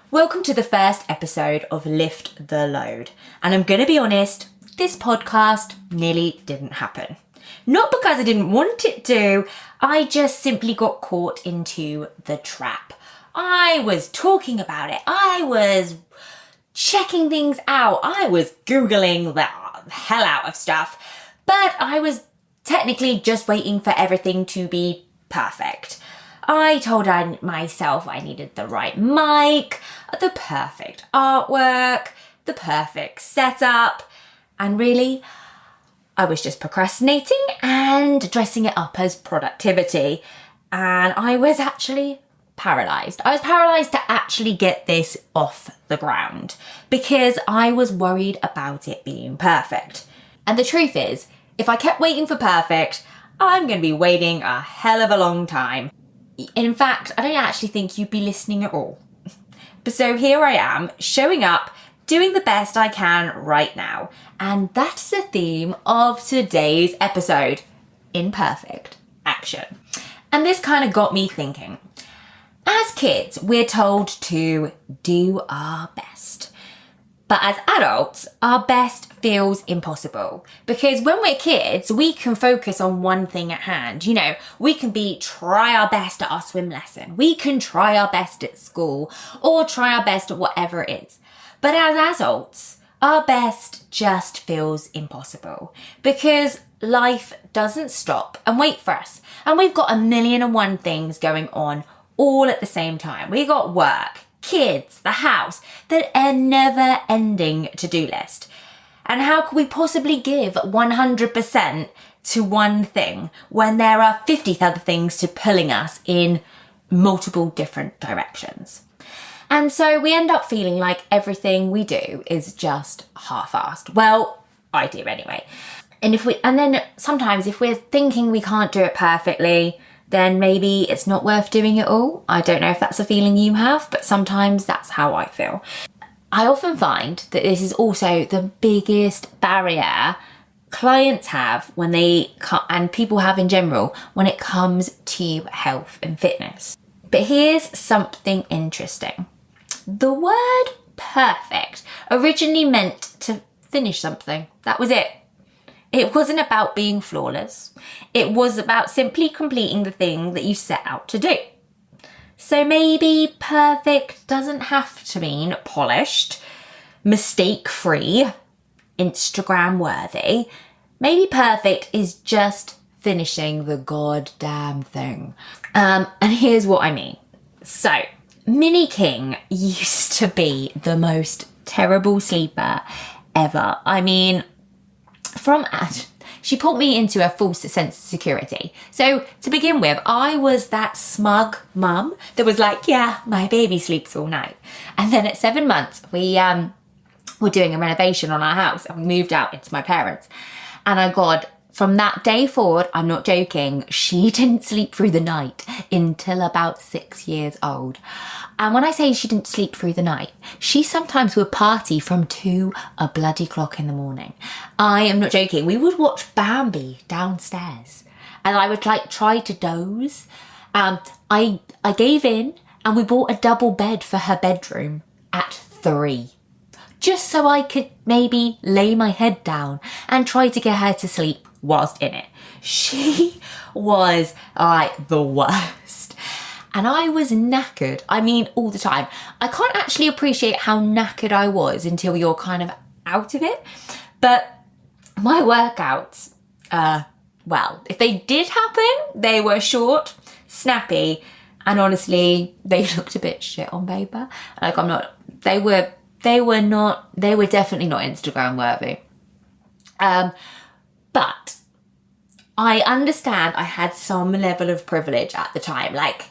Welcome to the first episode of Lift the Load. And I'm going to be honest, this podcast nearly didn't happen. Not because I didn't want it to, I just simply got caught into the trap. I was talking about it. I was checking things out. I was Googling the hell out of stuff. But I was technically just waiting for everything to be perfect. I told myself I needed the right mic, the perfect artwork, the perfect setup, and really, I was just procrastinating and dressing it up as productivity. And I was actually paralysed. I was paralysed to actually get this off the ground because I was worried about it being perfect. And the truth is, if I kept waiting for perfect, I'm going to be waiting a hell of a long time. In fact, I don't actually think you'd be listening at all. But so here I am, showing up, doing the best I can right now. And that is the theme of today's episode, Imperfect Action. And this kind of got me thinking. As kids, we're told to do our best. But as adults, our best feels impossible because when we're kids, we can focus on one thing at hand. You know, we can try our best at our swim lesson. We can try our best at school or try our best at whatever it is. But as adults, our best just feels impossible because life doesn't stop and wait for us. And we've got 1,000,001 things going on all at the same time. We've got work, kids, the house, that a never-ending to-do list. And how could we possibly give 100% to one thing when there are 50 other things to pulling us in multiple different directions? And so we end up feeling like everything we do is just half-assed. Well, I do anyway. And then sometimes if we're thinking we can't do it perfectly, then maybe it's not worth doing it all. I don't know if that's a feeling you have, but sometimes that's how I feel. I often find that this is also the biggest barrier clients have and people have in general when it comes to health and fitness. But here's something interesting. The word perfect originally meant to finish something. That was it. It wasn't about being flawless. It was about simply completing the thing that you set out to do. So maybe perfect doesn't have to mean polished, mistake-free, Instagram-worthy. Maybe perfect is just finishing the goddamn thing. And here's what I mean. So, Minnie King used to be the most terrible sleeper ever. I mean, she put me into a false sense of security. So to begin with, I was that smug mum that was like, yeah, my baby sleeps all night. And then at 7 months, we were doing a renovation on our house and we moved out into my parents'. And from that day forward, I'm not joking, she didn't sleep through the night until about 6 years old. And when I say she didn't sleep through the night, she sometimes would party from 2 o'clock in the morning. I am not joking. We would watch Bambi downstairs and I would try to doze. I gave in and we bought a double bed for her bedroom at 3. Just so I could maybe lay my head down and try to get her to sleep whilst in it. She was like the worst. And I was knackered. I mean, all the time. I can't actually appreciate how knackered I was until you're kind of out of it. But my workouts, well, if they did happen, they were short, snappy, and honestly, they looked a bit shit on paper. Like they were definitely not Instagram worthy. But I understand I had some level of privilege at the time. Like,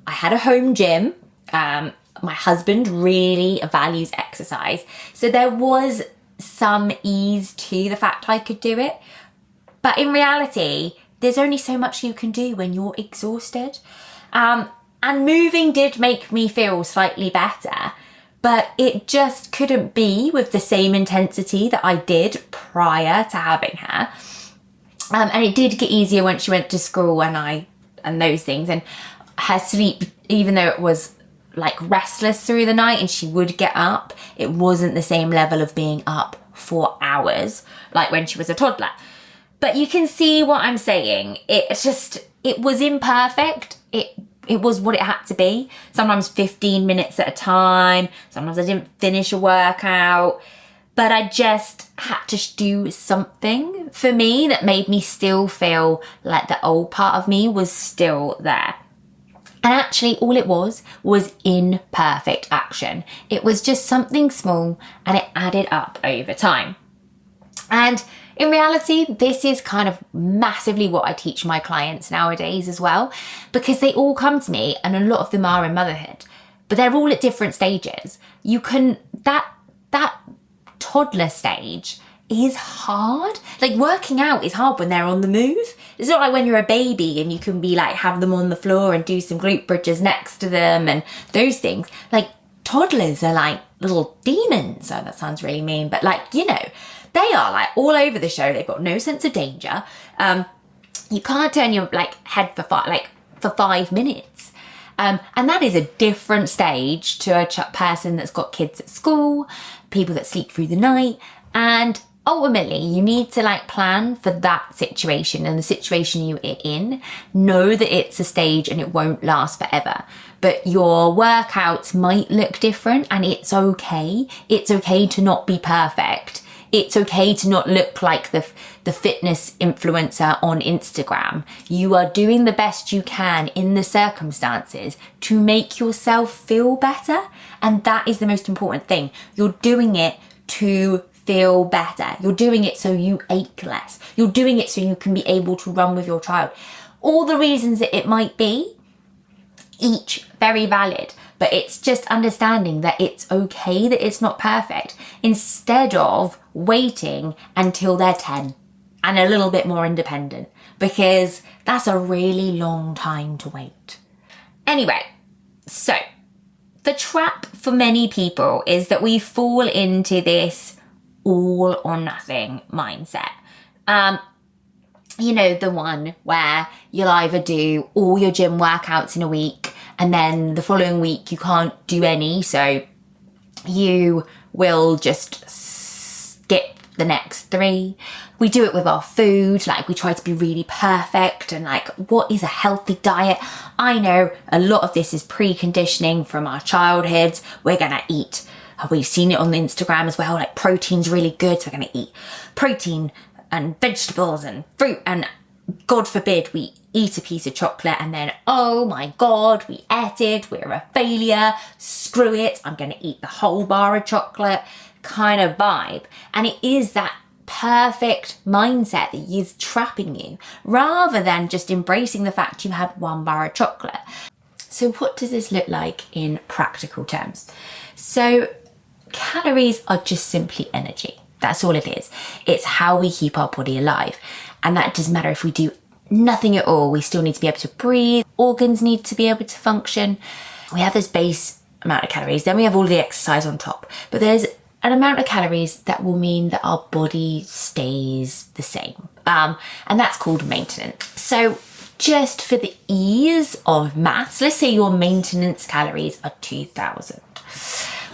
I had a home gym. My husband really values exercise. So there was some ease to the fact I could do it. But in reality, there's only so much you can do when you're exhausted. And moving did make me feel slightly better, but it just couldn't be with the same intensity that I did prior to having her. And it did get easier once she went to school and those things. And her sleep, even though it was like restless through the night and she would get up. It wasn't the same level of being up for hours like when she was a toddler. But you can see what I'm saying. It was imperfect. It was what it had to be. Sometimes 15 minutes at a time. Sometimes I didn't finish a workout. But I just had to do something for me that made me still feel like the old part of me was still there. And actually all it was imperfect action. It was just something small and it added up over time. And in reality, this is kind of massively what I teach my clients nowadays as well, because they all come to me and a lot of them are in motherhood, but they're all at different stages. That toddler stage is hard. Like working out is hard when they're on the move. It's not like when you're a baby and you can be like, have them on the floor and do some glute bridges next to them and those things. Like toddlers are like little demons. Oh, that sounds really mean, but like, you know, they are like all over the show. They've got no sense of danger. You can't turn your like head for 5 minutes. And that is a different stage to a person that's got kids at school, people that sleep through the night. And ultimately you need to like plan for that situation and the situation you're in. Know that it's a stage and it won't last forever. But your workouts might look different and it's okay. It's okay to not be perfect. It's okay to not look like the fitness influencer on Instagram. You are doing the best you can in the circumstances to make yourself feel better. And that is the most important thing. You're doing it to feel better. You're doing it so you ache less. You're doing it so you can be able to run with your child. All the reasons that it might be, each very valid. But it's just understanding that it's okay that it's not perfect instead of waiting until they're 10 and a little bit more independent, because that's a really long time to wait. Anyway, so the trap for many people is that we fall into this all or nothing mindset. You know, the one where you'll either do all your gym workouts in a week and then the following week you can't do any, so you will just skip the next 3. We do it with our food, like we try to be really perfect and like, what is a healthy diet? I know a lot of this is preconditioning from our childhoods. We're gonna eat, we've seen it on Instagram as well, like protein's really good, so we're gonna eat protein and vegetables and fruit, and God forbid we eat a piece of chocolate and then, oh my God, we ate it, we're a failure, screw it, I'm gonna eat the whole bar of chocolate kind of vibe. And it is that perfect mindset that is trapping you, rather than just embracing the fact you had 1 bar of chocolate. So what does this look like in practical terms? So calories are just simply energy. That's all it is. It's how we keep our body alive. And that doesn't matter if we do nothing at all. We still need to be able to breathe. Organs need to be able to function. We have this base amount of calories. Then we have all the exercise on top. But there's an amount of calories that will mean that our body stays the same. And that's called maintenance. So just for the ease of maths, let's say your maintenance calories are 2,000,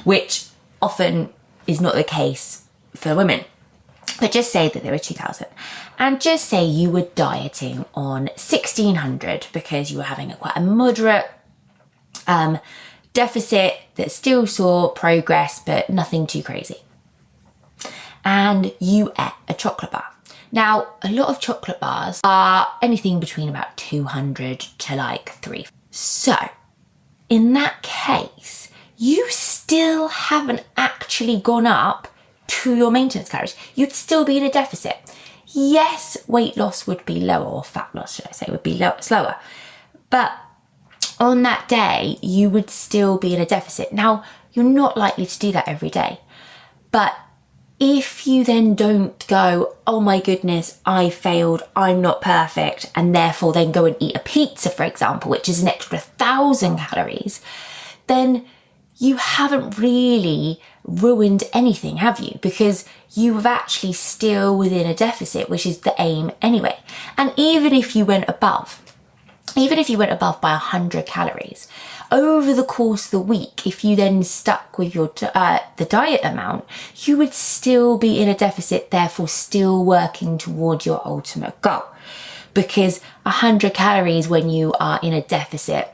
which often is not the case for women, but just say that they were 2,000, and just say you were dieting on 1,600 because you were having quite a moderate deficit that still saw progress but nothing too crazy, and you ate a chocolate bar. Now, a lot of chocolate bars are anything between about 200 to like 3. So in that case, you still haven't actually gone up to your maintenance calories. You'd still be in a deficit. Yes, weight loss would be lower, or fat loss, should I say, would be slower. But on that day, you would still be in a deficit. Now, you're not likely to do that every day. But if you then don't go, oh my goodness, I failed, I'm not perfect, and therefore then go and eat a pizza, for example, which is an extra 1,000 calories, then you haven't really ruined anything, have you? Because you have actually still within a deficit, which is the aim anyway. And even if you went above by 100 calories, over the course of the week, if you then stuck with your the diet amount, you would still be in a deficit, therefore still working toward your ultimate goal. Because 100 calories when you are in a deficit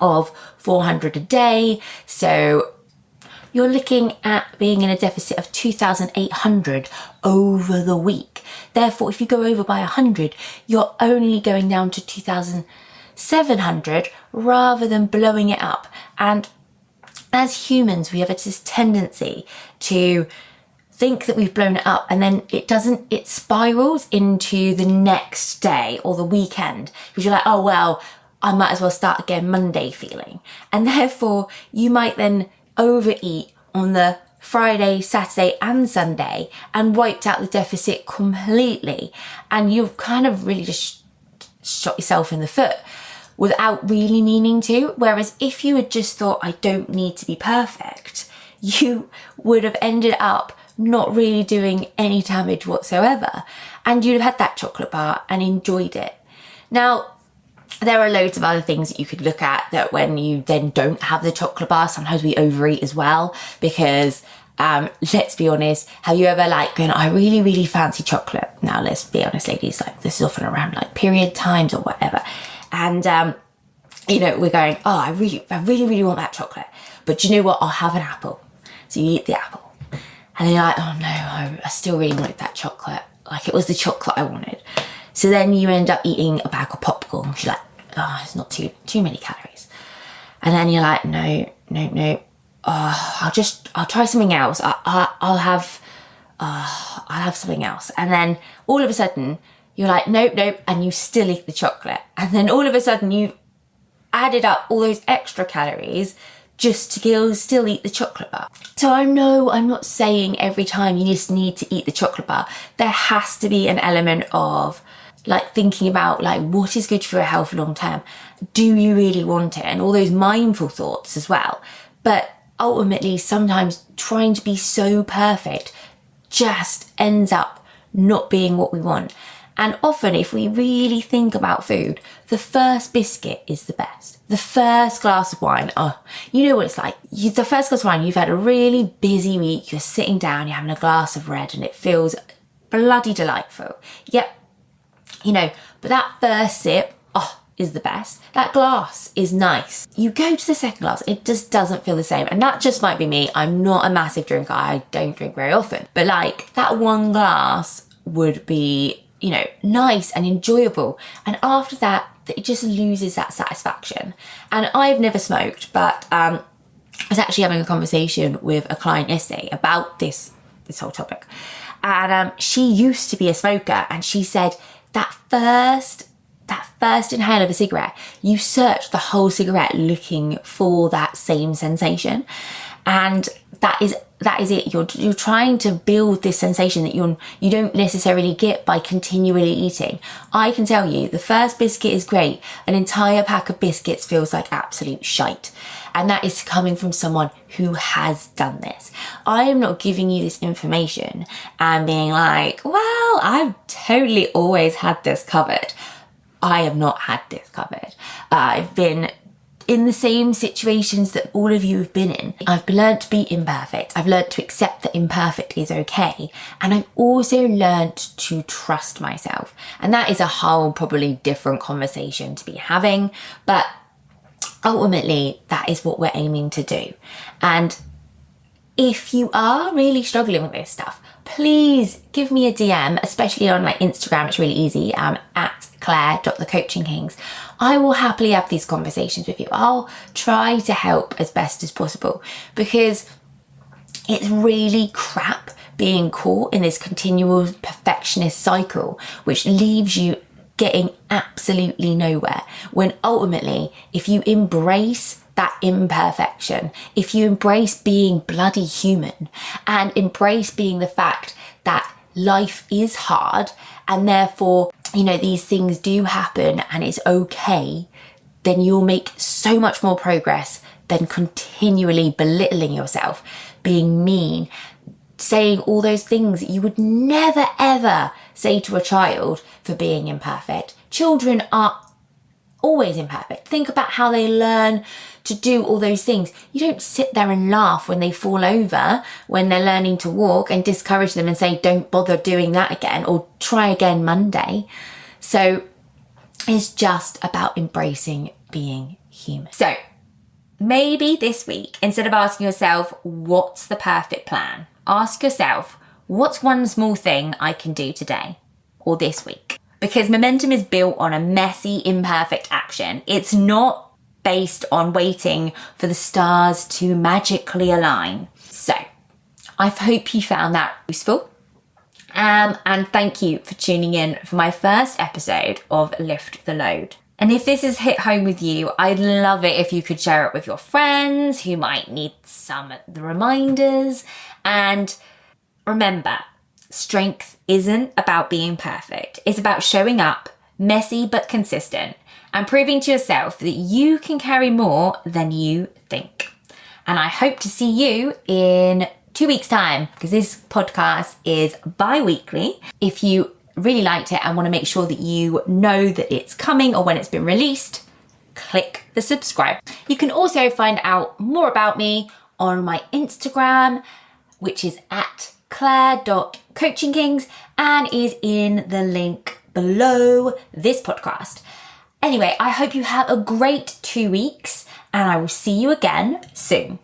of 400 a day, so you're looking at being in a deficit of 2,800 over the week. Therefore, if you go over by 100, you're only going down to 2,700 rather than blowing it up. And as humans, we have this tendency to think that we've blown it up, and then it spirals into the next day or the weekend, because you're like, oh, well, I might as well start again Monday feeling. And therefore, you might then overeat on the Friday, Saturday and Sunday and wiped out the deficit completely. And you've kind of really just shot yourself in the foot without really meaning to. Whereas if you had just thought, I don't need to be perfect, you would have ended up not really doing any damage whatsoever. And you'd have had that chocolate bar and enjoyed it. Now, there are loads of other things that you could look at that when you then don't have the chocolate bar, sometimes we overeat as well, because let's be honest, have you ever been, I really, really fancy chocolate. Now, let's be honest, ladies, this is often around period times or whatever. And, we're going, oh, I really, really want that chocolate. But you know what? I'll have an apple. So you eat the apple. And then you're like, oh no, I still really wanted that chocolate. It was the chocolate I wanted. So then you end up eating a bag of popcorn, which you're like, oh, it's not too many calories. And then you're like, no. I'll try something else. I'll have something else. And then all of a sudden you're like, nope. And you still eat the chocolate. And then all of a sudden you've added up all those extra calories just to still eat the chocolate bar. So I know I'm not saying every time you just need to eat the chocolate bar. There has to be an element of thinking about what is good for your health long term. Do you really want it? And all those mindful thoughts as well. But ultimately, sometimes trying to be so perfect just ends up not being what we want. And often, if we really think about food, the first biscuit is the best. The first glass of wine, you know what it's like. The first glass of wine, you've had a really busy week, you're sitting down, you're having a glass of red, and it feels bloody delightful. Yep, but that first sip, is the best. That glass is nice. You go to the second glass, it just doesn't feel the same. And that just might be me. I'm not a massive drinker. I don't drink very often. But that one glass would be, nice and enjoyable. And after that, it just loses that satisfaction. And I've never smoked, but I was actually having a conversation with a client yesterday about this whole topic. And she used to be a smoker, and she said that first inhale of a cigarette, you search the whole cigarette looking for that same sensation. And that is it. You're trying to build this sensation that you don't necessarily get by continually eating. I can tell you, the first biscuit is great. An entire pack of biscuits feels like absolute shite. And that is coming from someone who has done this. I am not giving you this information and being like, well, I've totally always had this covered. I have not had this covered. I've been in the same situations that all of you have been in. I've learned to be imperfect. I've learned to accept that imperfect is okay. And I've also learned to trust myself. And that is a whole probably different conversation to be having. But ultimately, that is what we're aiming to do. And if you are really struggling with this stuff, please give me a DM, especially on Instagram. It's really easy. At Claire.thecoachingkings. I will happily have these conversations with you. I'll try to help as best as possible, because it's really crap being caught in this continual perfectionist cycle, which leaves you getting absolutely nowhere. When ultimately, if you embrace that imperfection, if you embrace being bloody human and embrace being the fact that life is hard and therefore, these things do happen and it's okay, then you'll make so much more progress than continually belittling yourself, being mean, saying all those things that you would never ever say to a child for being imperfect. Children are always imperfect. Think about how they learn to do all those things. You don't sit there and laugh when they fall over, when they're learning to walk, and discourage them and say, don't bother doing that again, or try again Monday. So it's just about embracing being human. So maybe this week, instead of asking yourself, what's the perfect plan? Ask yourself, what's one small thing I can do today or this week? Because momentum is built on a messy, imperfect action. It's not based on waiting for the stars to magically align. So I hope you found that useful. And thank you for tuning in for my first episode of Lift the Load. And if this has hit home with you, I'd love it if you could share it with your friends who might need some of the reminders. And remember, strength isn't about being perfect. It's about showing up, messy but consistent, and proving to yourself that you can carry more than you think. And I hope to see you in 2 weeks' time, because this podcast is bi-weekly. If you really liked it and want to make sure that you know that it's coming or when it's been released, click the subscribe. You can also find out more about me on my Instagram, which is at claire.coachingkings, and is in the link below this podcast. Anyway, I hope you have a great 2 weeks, and I will see you again soon.